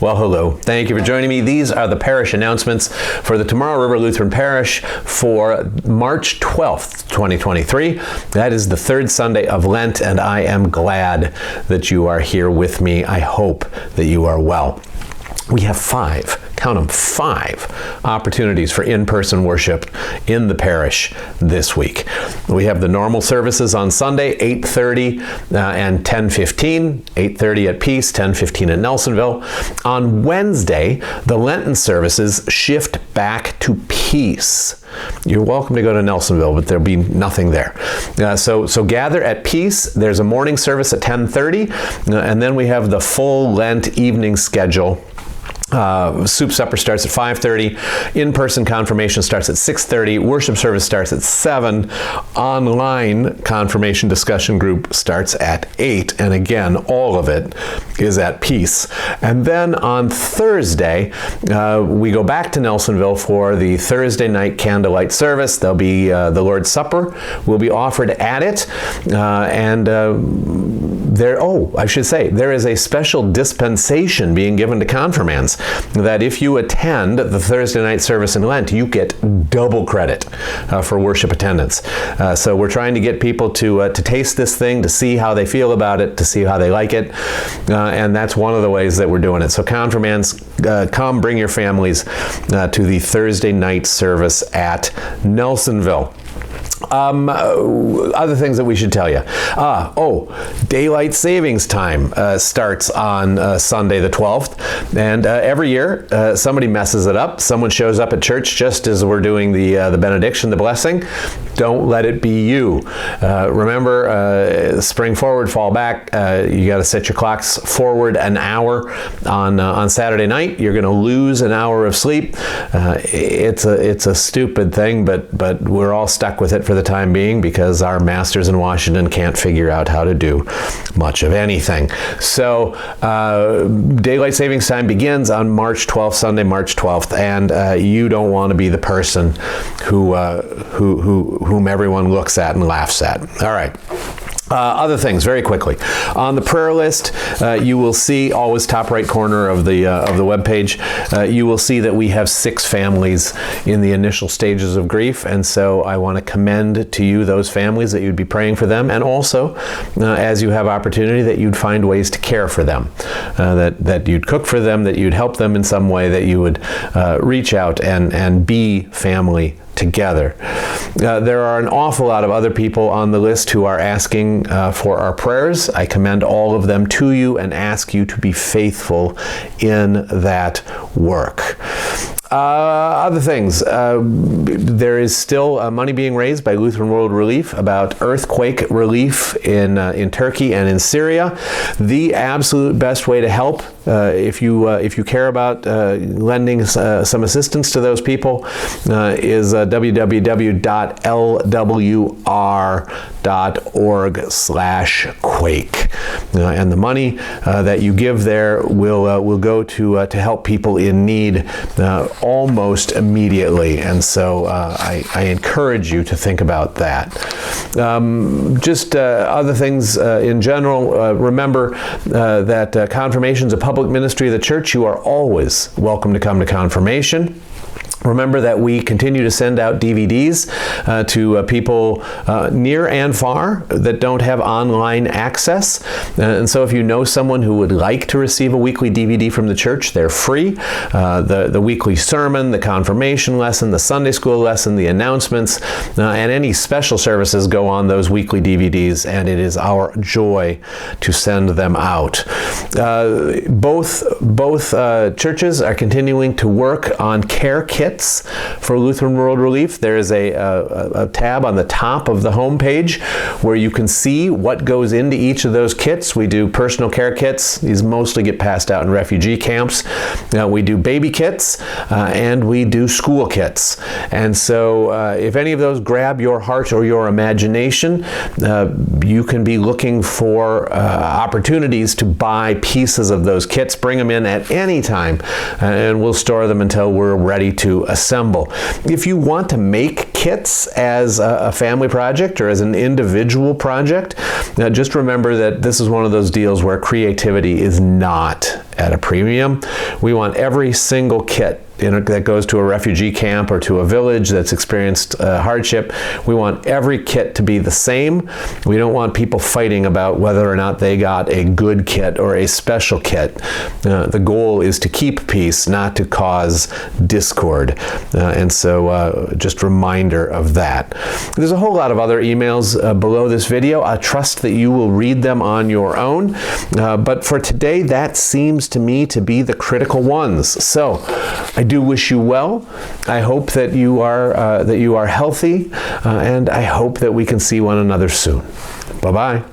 Well, hello. Thank you for joining me. These are the parish announcements for the Tomorrow River Lutheran Parish for March 12th, 2023. That is the third Sunday of Lent, and I am glad that you are here with me. I hope that you are well. We have five opportunities for in-person worship in the parish this week. We have the normal services on Sunday, 8:30 and 10:15, 8:30 at Peace, 10:15 at Nelsonville. On Wednesday, the Lenten services shift back to Peace. You're welcome to go to Nelsonville, but there'll be nothing there. So gather at Peace. There's a morning service at 10:30, and then we have the full Lent evening schedule. Soup supper starts at 5:30. In-person confirmation starts at 6:30. Worship service starts at 7. Online confirmation discussion group starts at 8. And again, all of it is at Peace. And then on Thursday, we go back to Nelsonville for the Thursday night candlelight service. There'll be the Lord's Supper will be offered at it. There is a special dispensation being given to confirmands that if you attend the Thursday night service in Lent, you get double credit for worship attendance. So we're trying to get people to taste this thing, to see how they feel about it, to see how they like it, and that's one of the ways that we're doing it. So confirmands, come, bring your families to the Thursday night service at Nelsonville. Other things that we should tell you. Daylight savings time starts on Sunday the 12th. And every year, somebody messes it up. Someone shows up at church just as we're doing the benediction, the blessing. Don't let it be you. Remember, spring forward, fall back. You got to set your clocks forward an hour on Saturday night. You're going to lose an hour of sleep. It's a stupid thing, but we're all stuck with it for the time being because our masters in Washington can't figure out how to do much of anything. So daylight savings time begins on March 12th, Sunday, March 12th, and you don't want to be the person whom everyone looks at and laughs at. All right. Other things, very quickly. On the prayer list, you will see, always top right corner of the webpage, you will see that we have 6 families in the initial stages of grief, and so I want to commend to you those families that you'd be praying for them, and also, as you have opportunity, that you'd find ways to care for them, that you'd cook for them, that you'd help them in some way, that you would reach out and be family together. There are an awful lot of other people on the list who are asking for our prayers. I commend all of them to you and ask you to be faithful in that work. Other things, there is still money being raised by Lutheran World Relief about earthquake relief in Turkey and in Syria. The absolute best way to help, if you care about lending some assistance to those people, is www.lwr.org/quake, and the money that you give there will go to help people in need almost immediately, and so I encourage you to think about that. Other things in general, remember that confirmation is a public ministry of the church. You are always welcome to come to confirmation. Remember that we continue to send out DVDs to people near and far that don't have online access. And so if you know someone who would like to receive a weekly DVD from the church, they're free. The weekly sermon, the confirmation lesson, the Sunday school lesson, the announcements, and any special services go on those weekly DVDs, and it is our joy to send them out. Both churches are continuing to work on care kits for Lutheran World Relief. There is a tab on the top of the homepage where you can see what goes into each of those kits. We do personal care kits. These mostly get passed out in refugee camps. We do baby kits, and we do school kits. And so if any of those grab your heart or your imagination, you can be looking for opportunities to buy pieces of those kits. Bring them in at any time, and we'll store them until we're ready to assemble. If you want to make kits as a family project or as an individual project, just remember that this is one of those deals where creativity is not at a premium. We want every single kit that goes to a refugee camp or to a village that's experienced hardship. We want every kit to be the same. We don't want people fighting about whether or not they got a good kit or a special kit. The goal is to keep peace, not to cause discord. And so just reminder of that. There's a whole lot of other emails below this video. I trust that you will read them on your own. But for today, that seems to me to be the critical ones. So I do wish you well. I hope that you are healthy, and I hope that we can see one another soon. Bye-bye.